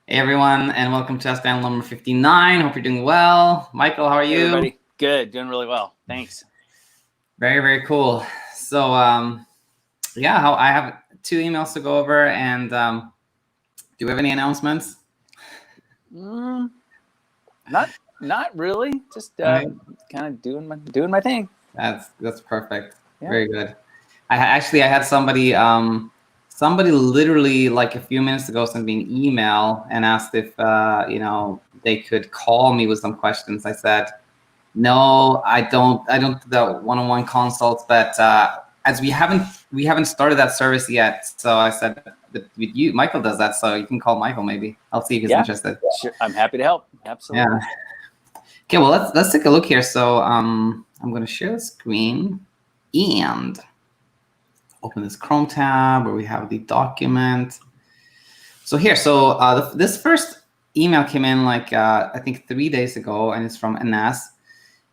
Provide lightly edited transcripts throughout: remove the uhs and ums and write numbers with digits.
Hey everyone, and welcome to Us Down number 59. Hope you're doing well. Michael, how are Hey you? everybody. Good. Doing really well. Thanks. Very, very cool. So, I have two emails to go over, and do we have any announcements? Not really. Just Right. kind of doing my thing. That's perfect. Yeah. Very good. I had somebody literally like a few minutes ago sent me an email and asked if they could call me with some questions. I said, no, I don't do the one-on-one consults, but as we haven't started that service yet, so I said that with you, Michael does that, so you can call Michael maybe. I'll see if he's interested. Sure. I'm happy to help. Absolutely. Yeah. Okay, well let's take a look here. So I'm going to share the screen and open this Chrome tab where we have the document. So here, this first email came in like I think 3 days ago, and it's from Anass.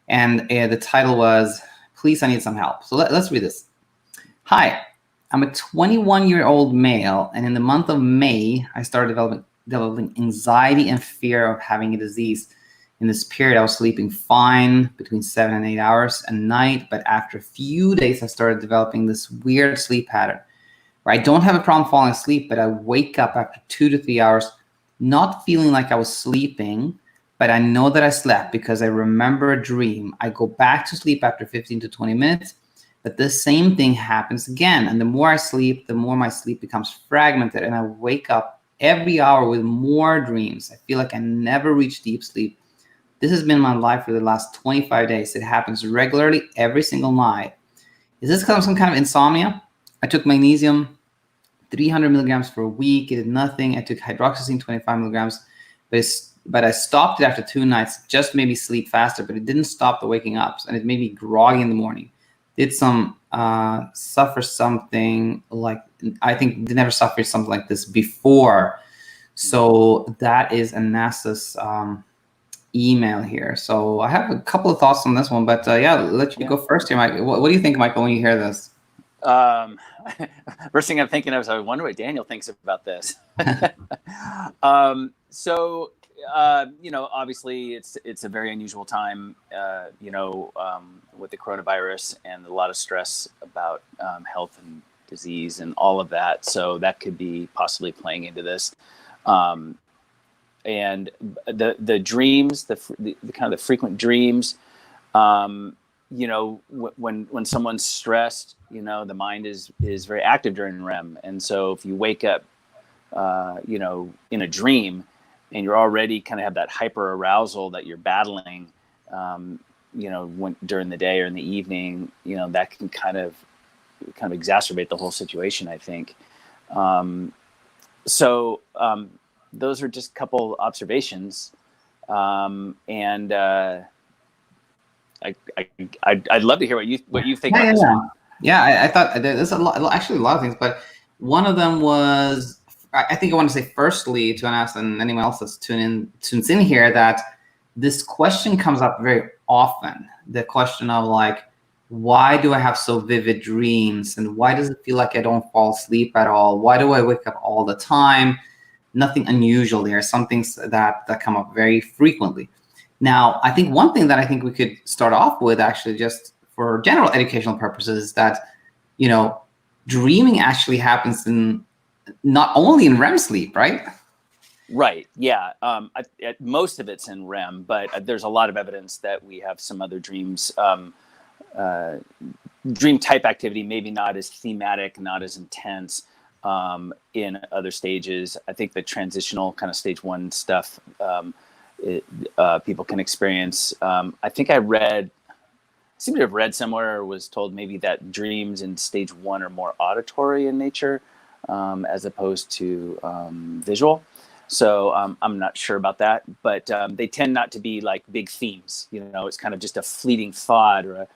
And the title was, "Please, I need some help." So let's read this. Hi, I'm a 21-year-old male, and in the month of May, I started developing anxiety and fear of having a disease. In this period, I was sleeping fine between 7 and 8 hours a night, but after a few days, I started developing this weird sleep pattern where I don't have a problem falling asleep, but I wake up after 2 to 3 hours, not feeling like I was sleeping, but I know that I slept because I remember a dream. I go back to sleep after 15 to 20 minutes, but the same thing happens again. And the more I sleep, the more my sleep becomes fragmented, and I wake up every hour with more dreams. I feel like I never reach deep sleep. This has been my life for the last 25 days. It happens regularly every single night. Is this some kind of insomnia? I took magnesium 300 milligrams for a week. It did nothing. I took hydroxyzine 25 milligrams, but I stopped it after 2 nights. Just made me sleep faster, but it didn't stop the waking up, and it made me groggy in the morning. Did suffer something like, I think they never suffered something like this before. So that is Anass's email here. So I have a couple of thoughts on this one, but let you go first here, Mike. What do you think, Michael, when you hear this? First thing I'm thinking of is I wonder what Daniel thinks about this. Obviously it's a very unusual time, with the coronavirus and a lot of stress about health and disease and all of that. So that could be possibly playing into this. And the dreams, the kind of the frequent dreams, when someone's stressed, the mind is very active during REM. And so if you wake up, in a dream, and you're already kind of have that hyper arousal that you're battling, during the day or in the evening, that can kind of exacerbate the whole situation, I think. Those are just a couple observations. I'd love to hear what you think about this one. Yeah, I thought there's a lot of things, but one of them was, I think I want to say firstly to Anass and anyone else that's tunes in here, that this question comes up very often. The question of like, why do I have so vivid dreams, and why does it feel like I don't fall asleep at all? Why do I wake up all the time? Nothing unusual there. Some things that come up very frequently. Now, I think one thing that I think we could start off with, actually, just for general educational purposes, is that, dreaming actually happens not only in REM sleep, right? Right. Yeah. Most of it's in REM, but there's a lot of evidence that we have some other dreams, dream type activity, maybe not as thematic, not as intense, in other stages. I think the transitional kind of stage 1 stuff, people can experience. I think I seem to have read somewhere, or was told maybe, that dreams in stage 1 are more auditory in nature, as opposed to visual. So I'm not sure about that, but they tend not to be like big themes. It's kind of just a fleeting thought, or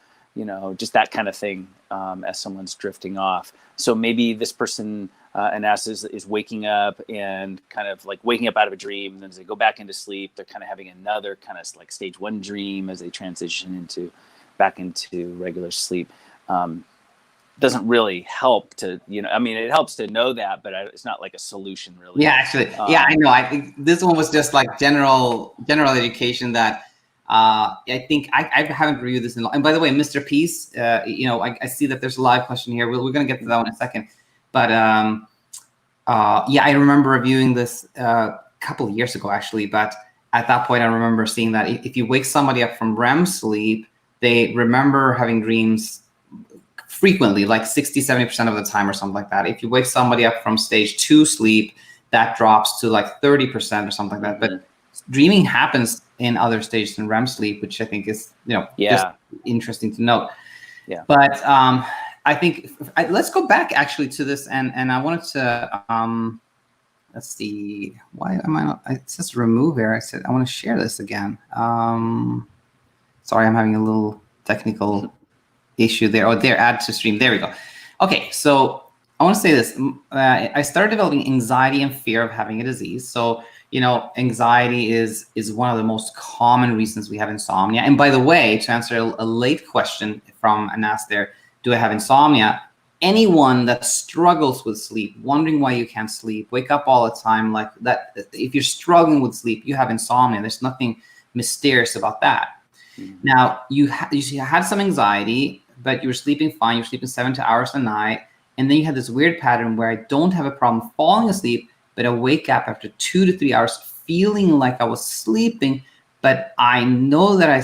just that kind of thing, as someone's drifting off. So maybe this person, Anass, is waking up and kind of like waking up out of a dream. And then as they go back into sleep, they're kind of having another kind of like stage 1 dream as they transition back into regular sleep. doesn't really help to, I mean, it helps to know that, but it's not like a solution really. Yeah, actually, yeah, I know. I think this one was just like general education that I think I haven't reviewed this in a lot. And by the way, Mr. Peace, I see that there's a live question here. We're going to get to that one in a second. But yeah, I remember reviewing this a couple of years ago, actually. But at that point, I remember seeing that if you wake somebody up from REM sleep, they remember having dreams frequently, like 60-70% of the time or something like that. If you wake somebody up from stage 2 sleep, that drops to like 30% or something like that. But dreaming happens in other stages than REM sleep, which I think is, just interesting to note. Yeah. But I think let's go back actually to this, and I wanted to let's see, why am I not? It says remove here. I said I want to share this again. Sorry, I'm having a little technical issue there. Oh, there, add to stream. There we go. Okay, so I want to say this. I started developing anxiety and fear of having a disease. So, anxiety is one of the most common reasons we have insomnia. And by the way, to answer a late question from Anass there, do I have insomnia? Anyone that struggles with sleep, wondering why you can't sleep, wake up all the time, like that, if you're struggling with sleep, you have insomnia. There's nothing mysterious about that. Now, you had some anxiety, but you were sleeping fine. You're sleeping 7 hours a night. And then you had this weird pattern where I don't have a problem falling asleep, but I wake up after 2 to 3 hours feeling like I was sleeping, but I know that I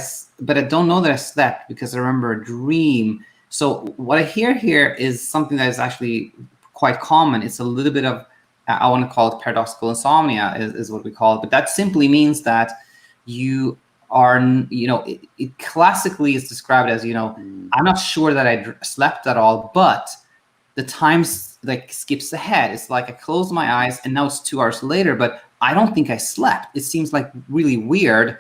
don't know that I slept because I remember a dream. So what I hear here is something that is actually quite common. It's a little bit of, I want to call it paradoxical insomnia is what we call it. But that simply means that you are, it classically is described as, I'm not sure that I slept at all, but the time like skips ahead. It's like I close my eyes and now it's 2 hours later, but I don't think I slept. It seems like really weird.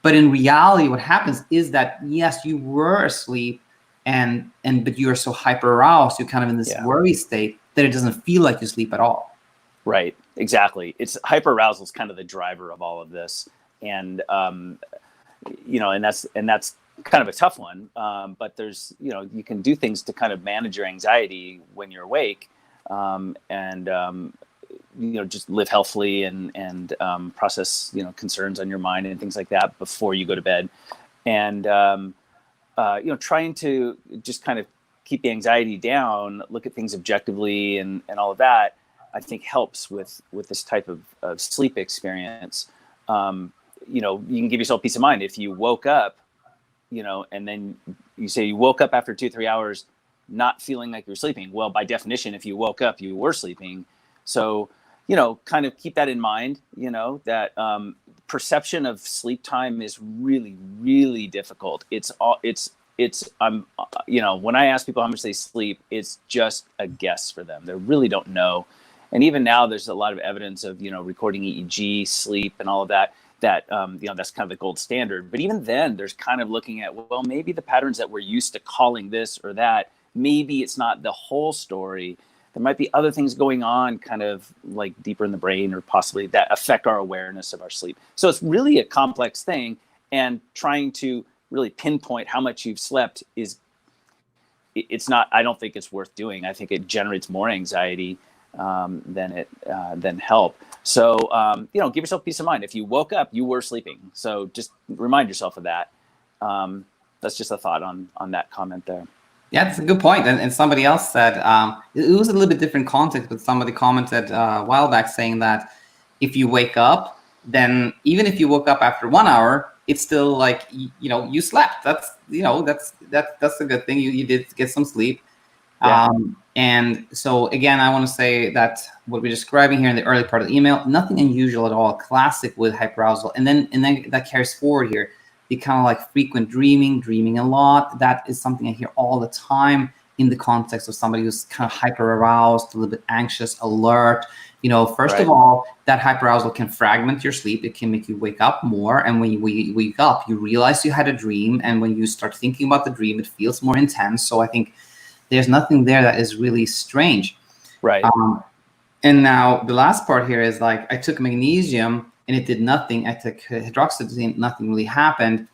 But in reality, what happens is that, yes, you were asleep but you're so hyper aroused, you're kind of in this worry state that it doesn't feel like you sleep at all. Right. Exactly. It's hyper arousal is kind of the driver of all of this. And, and that's kind of a tough one. But there's, you can do things to kind of manage your anxiety when you're awake, just live healthfully and process, concerns on your mind and things like that before you go to bed. And, trying to just kind of keep the anxiety down, look at things objectively and all of that, I think helps with this type of sleep experience. You can give yourself peace of mind. If you woke up, and then you say you woke up after 2-3 hours, not feeling like you're sleeping. Well, by definition, if you woke up, you were sleeping. So, kind of keep that in mind, that perception of sleep time is really, really difficult. When I ask people how much they sleep, it's just a guess for them. They really don't know. And even now there's a lot of evidence of, recording EEG, sleep and all of that, that's kind of the gold standard. But even then there's kind of looking at, well, maybe the patterns that we're used to calling this or that, maybe it's not the whole story. There might be other things going on kind of like deeper in the brain or possibly that affect our awareness of our sleep. So it's really a complex thing, and trying to really pinpoint how much you've slept I don't think it's worth doing. I think it generates more anxiety than help. So, give yourself peace of mind. If you woke up, you were sleeping. So just remind yourself of that. That's just a thought on that comment there. Yeah, that's a good point. And somebody else said, it was a little bit different context, but somebody commented a while back saying that if you wake up, then even if you woke up after 1 hour, it's still like, you slept. That's a good thing. You did get some sleep. Yeah. And so again, I want to say that what we're describing here in the early part of the email, nothing unusual at all, classic with hyperarousal. And then that carries forward here. The kind of like frequent dreaming a lot. That is something I hear all the time in the context of somebody who's kind of hyper aroused, a little bit anxious, alert. First of all, that hyperarousal can fragment your sleep. It can make you wake up more. And when you wake up, you realize you had a dream. And when you start thinking about the dream, it feels more intense. So I think there's nothing there that is really strange. Right. And now the last part here is like, I took magnesium and it did nothing. I took hydroxyzine, nothing really happened.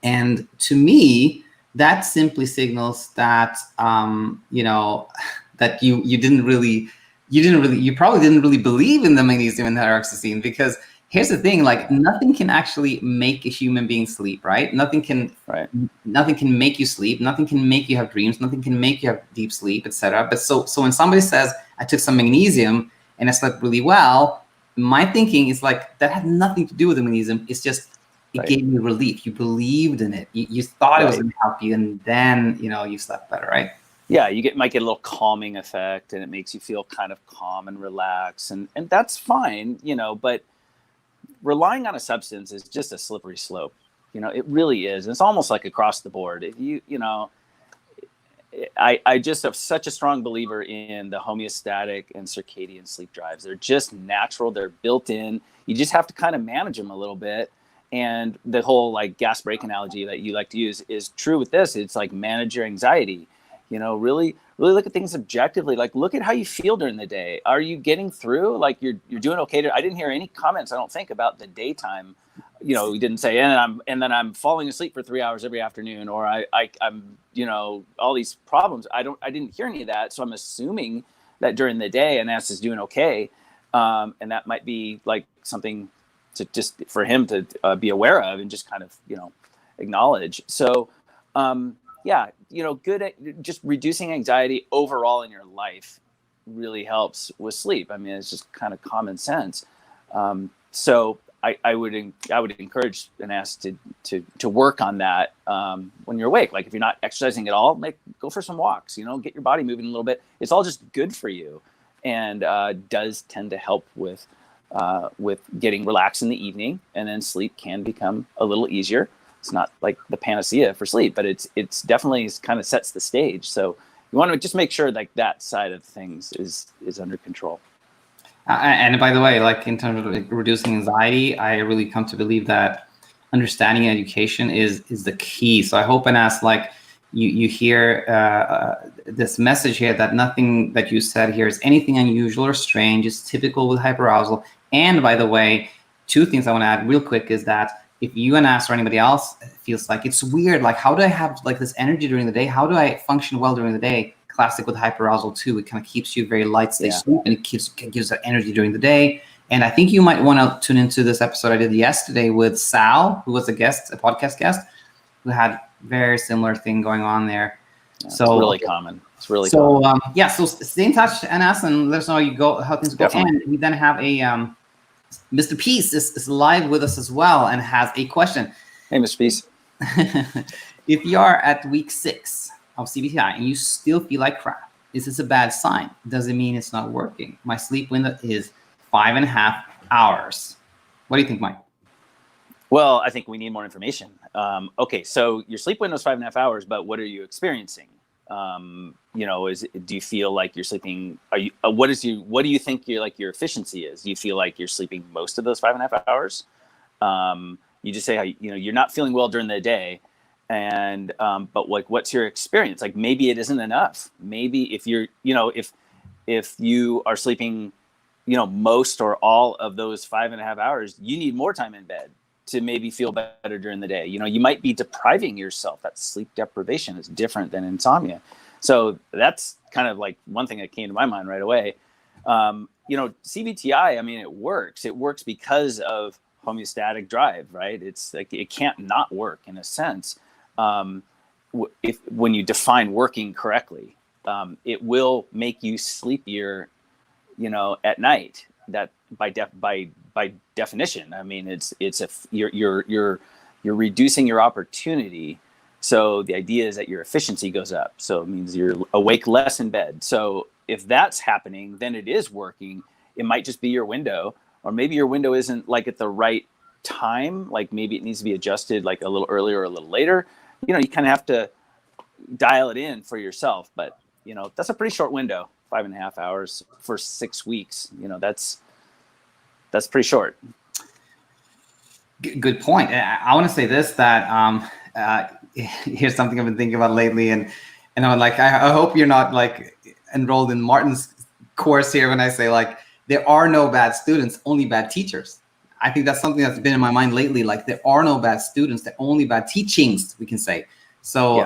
And to me, that simply signals that that you probably didn't really believe in the magnesium and hydroxyzine, because here's the thing, like nothing can actually make a human being sleep, right? Nothing can make you sleep, nothing can make you have dreams, nothing can make you have deep sleep, etc. But so when somebody says I took some magnesium and I slept really well, my thinking is like that had nothing to do with the magnesium. It's just it gave you relief. You believed in it. You thought it was going to help you, and then you slept better, right? Yeah, you might get a little calming effect, and it makes you feel kind of calm and relaxed, and that's fine, but relying on a substance is just a slippery slope. It really is. It's almost like across the board. If I just have such a strong believer in the homeostatic and circadian sleep drives. They're just natural. They're built in. You just have to kind of manage them a little bit. And the whole like gas brake analogy that you like to use is true with this. It's like manage your anxiety. Really look at things objectively. Like look at how you feel during the day. Are you getting through? Like you're doing okay? I didn't hear any comments, I don't think, about the daytime. We didn't say, and then I'm falling asleep for 3 hours every afternoon, or I'm all these problems. I didn't hear any of that. So I'm assuming that during the day Anass is doing okay, and that might be like something to just for him to be aware of and just kind of acknowledge. So good at just reducing anxiety overall in your life really helps with sleep. I mean, it's just kind of common sense. So I would encourage Anass to work on that when you're awake. Like if you're not exercising at all, go for some walks. Get your body moving a little bit. It's all just good for you, and does tend to help with getting relaxed in the evening, and then sleep can become a little easier. It's not like the panacea for sleep, but it's definitely kind of sets the stage. So you want to just make sure like that side of things is under control. And by the way, like in terms of reducing anxiety, I really come to believe that understanding education is the key. So I hope, Anass, like you hear this message here that nothing that you said here is anything unusual or strange. It's typical with hyperarousal. And by the way, two things I want to add real quick is that if you, Anass, or anybody else feels like it's weird, like how do I have like this energy during the day? How do I function well during the day? Classic with hyperarousal too. It kind of keeps you very light, stay asleep, and it gives that energy during the day. And I think you might want to tune into this episode I did yesterday with Sal, who was a podcast guest, who had very similar thing going on there. Yeah, so it's really common. It's really common. So stay in touch, Anass, and let us know how things go. Definitely. And we then have a Mr. Peace is live with us as well and has a question. Hey, Mr. Peace. If you are at week 6 of CBTi and you still feel like crap, is this a bad sign? Does it mean it's not working? My sleep window is 5.5 hours. What do you think, Mike? Well, I think we need more information. Okay, so your sleep window is 5.5 hours, but what are you experiencing? Do you feel like you're sleeping? What do you think your efficiency is? Do you feel like you're sleeping most of those 5.5 hours? You just say how you're not feeling well during the day, and but like what's your experience? Like maybe it isn't enough. Maybe if you're if you are sleeping most or all of those 5.5 hours, you need more time in bed to maybe feel better during the day. You might be depriving yourself. That sleep deprivation is different than insomnia. So that's kind of like one thing that came to my mind right away. CBTi, I mean, it works. It works because of homeostatic drive, right? It's like it can't not work in a sense. When you define working correctly, it will make you sleepier, at night. That by definition, I mean, you're reducing your opportunity. So the idea is that your efficiency goes up. So it means you're awake less in bed. So if that's happening, then it is working. It might just be your window, or maybe your window isn't like at the right time. Like maybe it needs to be adjusted like a little earlier or a little later. You kind of have to dial it in for yourself. But that's a pretty short window, 5.5 hours for 6 weeks. That's pretty short. Good point. I want to say this, that here's something I've been thinking about lately, and I'm like, I hope you're not like enrolled in Martin's course here when I say like there are no bad students, only bad teachers. I think that's something that's been in my mind lately. Like there are no bad students, there are only bad teachings, we can say. So,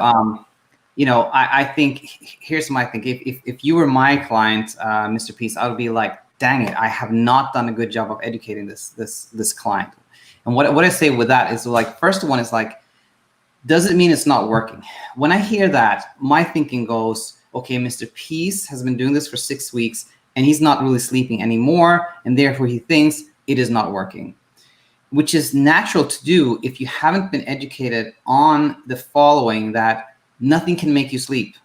Yeah. I think here's my thing. If you were my client, Mr. Peace, I would be like, dang it, I have not done a good job of educating this client. And what I say with that is like, first one is like, does it mean it's not working? When I hear that, my thinking goes, okay, Mr. Peace has been doing this for 6 weeks and he's not really sleeping anymore, and therefore he thinks it is not working, which is natural to do if you haven't been educated on the following: that nothing can make you sleep.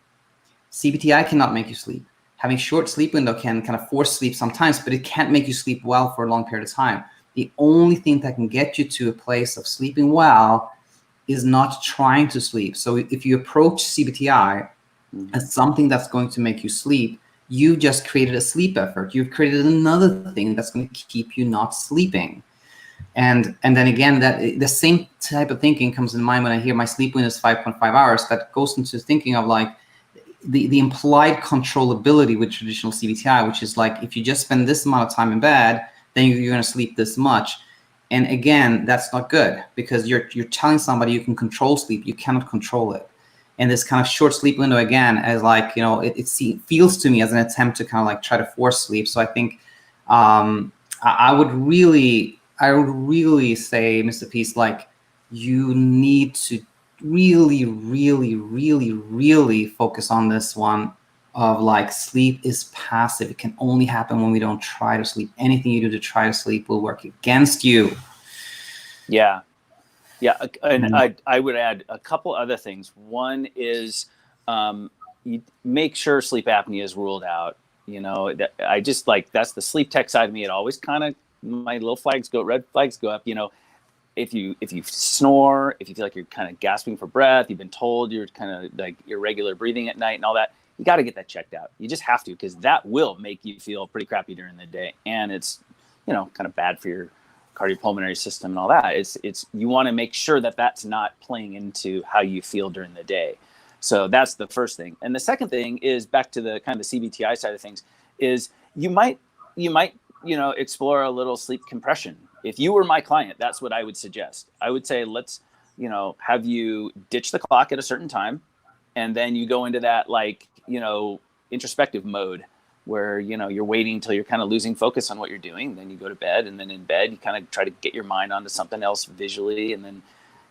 CBTi cannot make you sleep. Having short sleep window can kind of force sleep sometimes, but it can't make you sleep well for a long period of time. The only thing that can get you to a place of sleeping well is not trying to sleep. So if you approach CBTi as something that's going to make you sleep, you just created a sleep effort. You've created another thing that's going to keep you not sleeping. And then again, that the same type of thinking comes in mind when I hear my sleep window is 5.5 hours. That goes into thinking of like the implied controllability with traditional CBTi, which is like, if you just spend this amount of time in bed, then you're going to sleep this much. And again, that's not good, because you're telling somebody you can control sleep. You cannot control it. And this kind of short sleep window, again, as like, it feels to me as an attempt to kind of like try to force sleep. So I think I would really say, Mr. Peace, like, you need to really, really, really, really focus on this one of like, sleep is passive. It can only happen when we don't try to sleep. Anything you do to try to sleep will work against you. Yeah. And I would add a couple other things. One is you make sure sleep apnea is ruled out. I just like, that's the sleep tech side of me. It always kind of, my little red flags go up. If you snore, if you feel like you're kind of gasping for breath, you've been told you're kind of like irregular breathing at night and all that, you got to get that checked out. You just have to, because that will make you feel pretty crappy during the day, and it's kind of bad for your cardiopulmonary system and all that. It's you want to make sure that that's not playing into how you feel during the day. So that's the first thing. And the second thing is back to the kind of the CBTi side of things, is you might explore a little sleep compression. If you were my client, that's what I would suggest. I would say, let's have you ditch the clock at a certain time, and then you go into that introspective mode where you're waiting until you're kind of losing focus on what you're doing. Then you go to bed, and then in bed you kind of try to get your mind onto something else visually, and then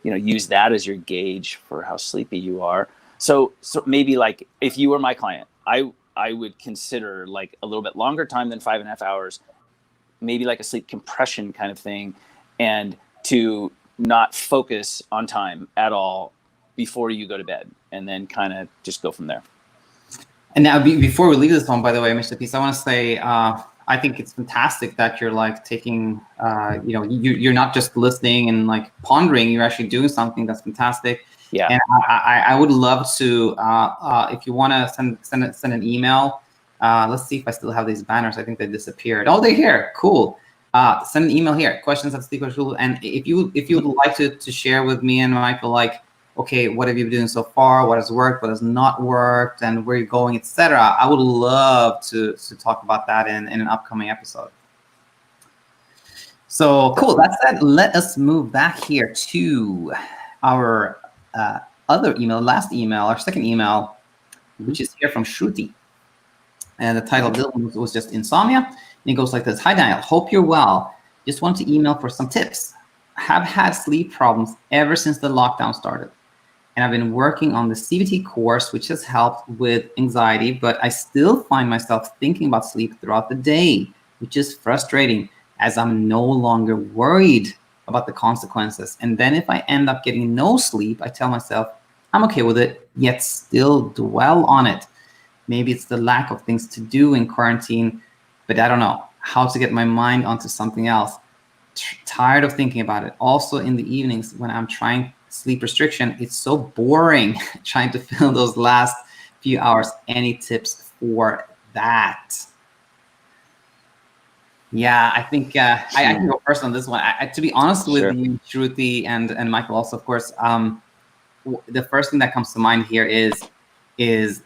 use that as your gauge for how sleepy you are. So maybe, like, if you were my client, I would consider like a little bit longer time than 5.5 hours, maybe like a sleep compression kind of thing, and to not focus on time at all before you go to bed, and then kind of just go from there. And now, before we leave this one, by the way, Mr. Peace, I want to say, I think it's fantastic that you're like taking, you're not just listening and like pondering, you're actually doing something. That's fantastic. Yeah. And I would love to, if you want to send an email, let's see if I still have these banners. I think they disappeared. Oh, they're here. Cool. Send an email here, questions@sleep.school. And if you would like to share with me and Michael, like, okay, what have you been doing so far? What has worked? What has not worked? And where you're going, etc. I would love to talk about that in an upcoming episode. So cool. That said, let us move back here to our other email, our second email, which is here from Shruti. And the title of this was just Insomnia. And it goes like this: Hi, Daniel. Hope you're well. Just want to email for some tips. Have had sleep problems ever since the lockdown started. And I've been working on the CBT course, which has helped with anxiety, but I still find myself thinking about sleep throughout the day, which is frustrating, as I'm no longer worried about the consequences. And then if I end up getting no sleep, I tell myself I'm okay with it, yet still dwell on it. Maybe it's the lack of things to do in quarantine, but I don't know how to get my mind onto something else. Tired of thinking about it. Also in the evenings when I'm trying sleep restriction, it's so boring trying to fill those last few hours. Any tips for that? Yeah, I think I can go first on this one. To be honest with you, Shruti, and Michael also, of course, the first thing that comes to mind here is if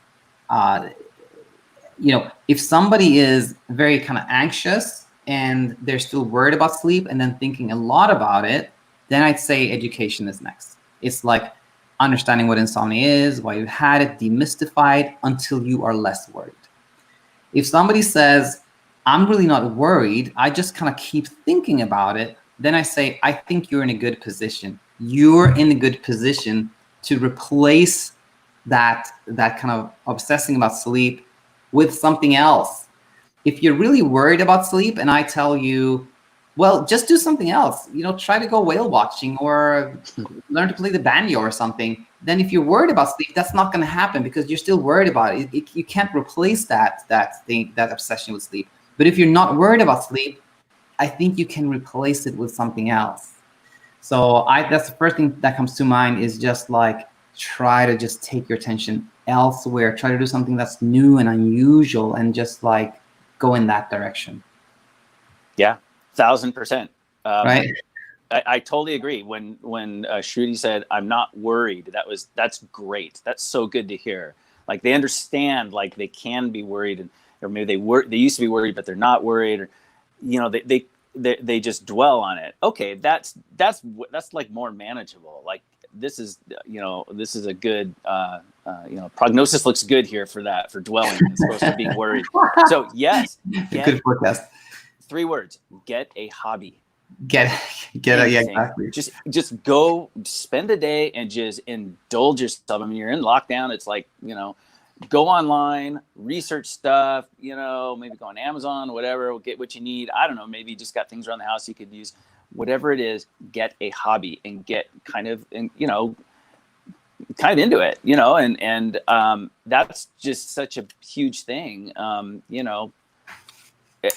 somebody is very kind of anxious and they're still worried about sleep and then thinking a lot about it, then I'd say education is next. It's like understanding what insomnia is, why you had it, demystify it until you are less worried. If somebody says, I'm really not worried, I just kind of keep thinking about it, then I say, I think you're in a good position. You're in a good position to replace that kind of obsessing about sleep with something else. If you're really worried about sleep and I tell you, well, just do something else, try to go whale watching or learn to play the banjo or something. Then if you're worried about sleep, that's not going to happen because you're still worried about it. You can't replace that obsession with sleep. But if you're not worried about sleep, I think you can replace it with something else. So that's the first thing that comes to mind is just like, try to just take your attention elsewhere. Try to do something that's new and unusual and just like go in that direction. Yeah, 1,000%. Right. I totally agree. When Shruti said, I'm not worried, that's great. That's so good to hear. Like they understand, like they can be worried, or maybe they used to be worried, but they're not worried, or, they just dwell on it. Okay. That's like more manageable. Like this is a good, prognosis looks good here for dwelling as opposed to being worried. So yes, good forecast. 3 words: get a hobby. Get it. Yeah, exactly. Just go spend a day and just indulge yourself. I mean, you're in lockdown. It's like, go online, research stuff, maybe go on Amazon, whatever, get what you need. I don't know, maybe you just got things around the house you could use. Whatever it is, get a hobby and get kind of into it, and that's just such a huge thing.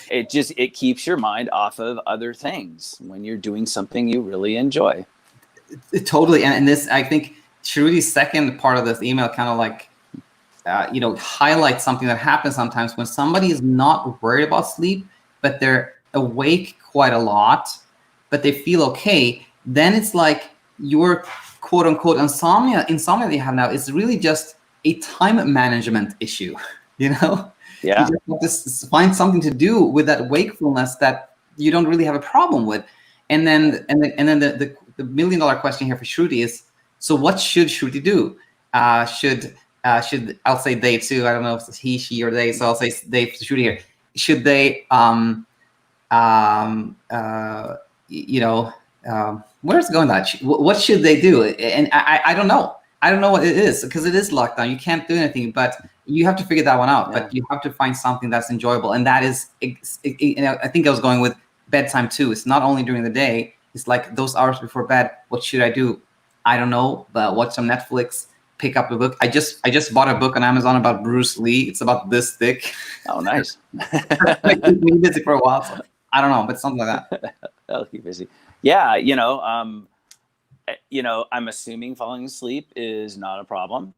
It keeps your mind off of other things when you're doing something you really enjoy. Totally. And this, I think Shruti's second part of this email kind of like, highlights something that happens sometimes when somebody is not worried about sleep, but they're awake quite a lot, but they feel okay. Then it's like your quote unquote insomnia that you have now is really just a time management issue, Yeah. You just have to find something to do with that wakefulness that you don't really have a problem with. And then the $1 million question here for Shruti is, so what should Shruti do? Should I'll say they too. I don't know if it's he, she, or they. So I'll say they for Shruti here. Should they where's going that? What should they do? And I don't know. I don't know what it is because it is lockdown. You can't do anything, but you have to figure that one out. Yeah. But you have to find something that's enjoyable, and that is, I think I was going with bedtime too. It's not only during the day. It's like those hours before bed. What should I do? I don't know, but watch some Netflix. Pick up a book. I just bought a book on Amazon about Bruce Lee. It's about this thick. Oh, nice. Like, keep me busy for a while. So I don't know, but something like that. That'll keep busy. Yeah, I'm assuming falling asleep is not a problem.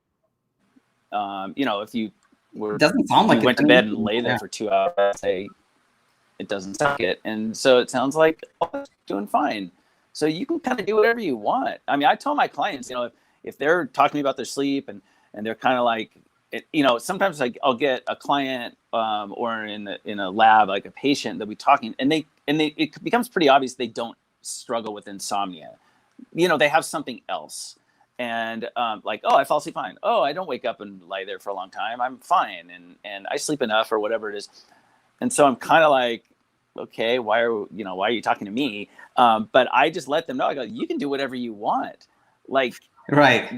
If you it doesn't sound like you went to bed and lay there for 2 hours, say it doesn't suck it, and so it sounds like doing fine. So you can kind of do whatever you want. I mean, I tell my clients, if they're talking to me about their sleep and they're kind of like, sometimes like I'll get a client or in a lab, like a patient that we talking, and it becomes pretty obvious they don't struggle with insomnia. They have something else, and like, oh, I fall asleep fine. Oh, I don't wake up and lie there for a long time. I'm fine, and I sleep enough or whatever it is. And so I'm kind of like, okay, why are you talking to me? But I just let them know. I go, you can do whatever you want. Like, right.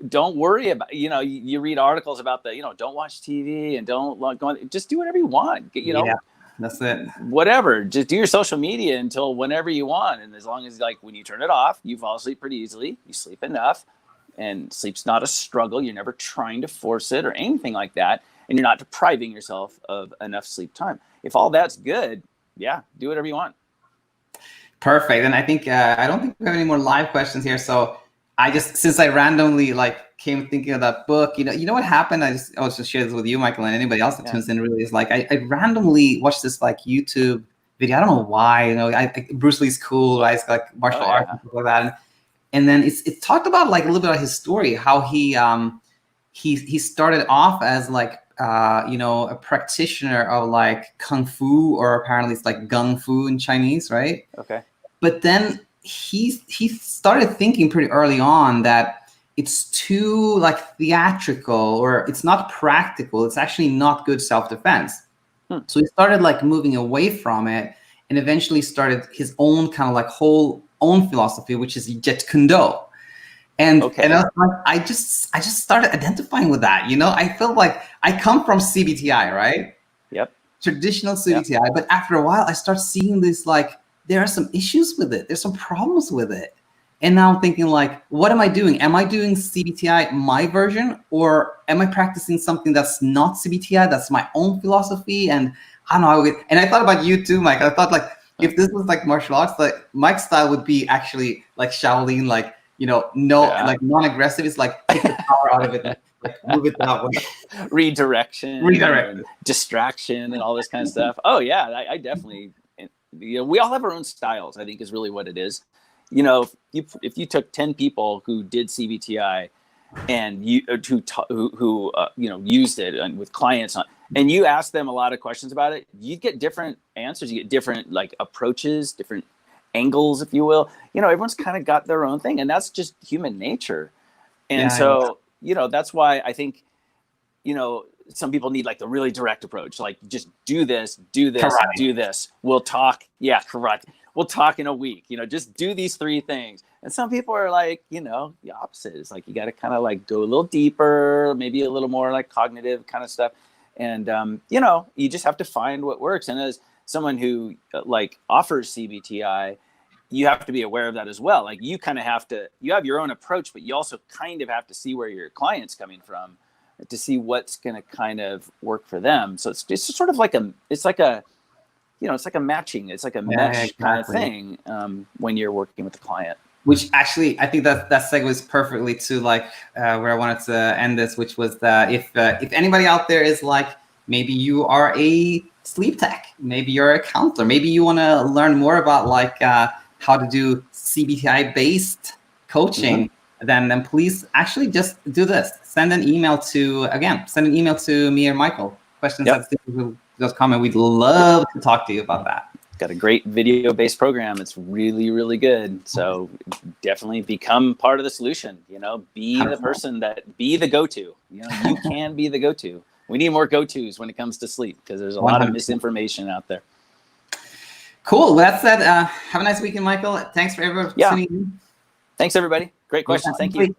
Don't worry about, you read articles about don't watch TV and don't go on, just do whatever you want. Yeah, that's it. Whatever, just do your social media until whenever you want. And as long as like when you turn it off, you fall asleep pretty easily, you sleep enough, and sleep's not a struggle. You're never trying to force it or anything like that. And you're not depriving yourself of enough sleep time. If all that's good, yeah, do whatever you want. Perfect. And I think, I don't think we have any more live questions here. So since I randomly came thinking of that book, you know what happened? I'll just share this with you, Michael, and anybody else that tunes in. Really, is like I randomly watched this YouTube video. I don't know why. Bruce Lee's cool, right? It's like martial arts and stuff like that. And then it talked about like a little bit of his story, how he started off as like a practitioner of like kung fu, or apparently it's like gung fu in Chinese, right? Okay. But then he started thinking pretty early on that it's too like theatrical, or it's not practical. It's actually not good self-defense. So he started like moving away from it, and eventually started his own kind of like own philosophy, which is Jet Kundo. And Okay. and I just started identifying with that. You know, I felt like I come from CBTi, right? Yep. Traditional CBTi, but after a while, I start seeing this like there are some issues with it. There's some problems with it. And now I'm thinking like, what am I doing? Am I doing CBTi my version, or am I practicing something that's not CBTi, that's my own philosophy? And I don't know. And I thought about you too, Mike. I thought like, if this was like martial arts, like Mike's style would be actually like Shaolin, like, you know, like non-aggressive. It's like take the power out of it, and, like move it that way. Redirection, and distraction, and all this kind of stuff. Oh yeah, I definitely. You know, we all have our own styles, I think, is really what it is. You know, if you took 10 people who did CBTi and who you know, used it and with clients and you asked them a lot of questions about it, you get different answers. You get different like approaches, different angles, if you will. You know, everyone's kind of got their own thing, and that's just human nature. And you know, that's why I think, you know, some people need like the really direct approach, like just do this, karate. Do this. We'll talk. Yeah, karate. We'll talk in a week. You know, just do these 3 things. And some people are like, you know, the opposite. It's like you got to kind of like go a little deeper, maybe a little more like cognitive kind of stuff. And you know, you just have to find what works. And as someone who like offers CBTi, you have to be aware of that as well. Like you kind of have to, you have your own approach, but you also kind of have to see where your client's coming from to see what's going to kind of work for them. So it's sort of like it's like a matching, it's like a mesh kind of thing when you're working with the client. Which actually, I think that segues perfectly to like where I wanted to end this, which was that if anybody out there is like, maybe you are a sleep tech, maybe you're a counselor, maybe you want to learn more about like how to do CBTi based coaching, then please actually just do this. Send an email to me or Michael. Questions@sleep.com, and we'd love to talk to you about that. Got a great video-based program. It's really, really good. So definitely become part of the solution. You know, be the person be the go-to. You know, you can be the go-to. We need more go-tos when it comes to sleep, because there's a lot of misinformation out there. Cool. Well, that said, have a nice weekend, Michael. Thanks for everyone tuning in. Thanks, everybody. Great questions. Thank you.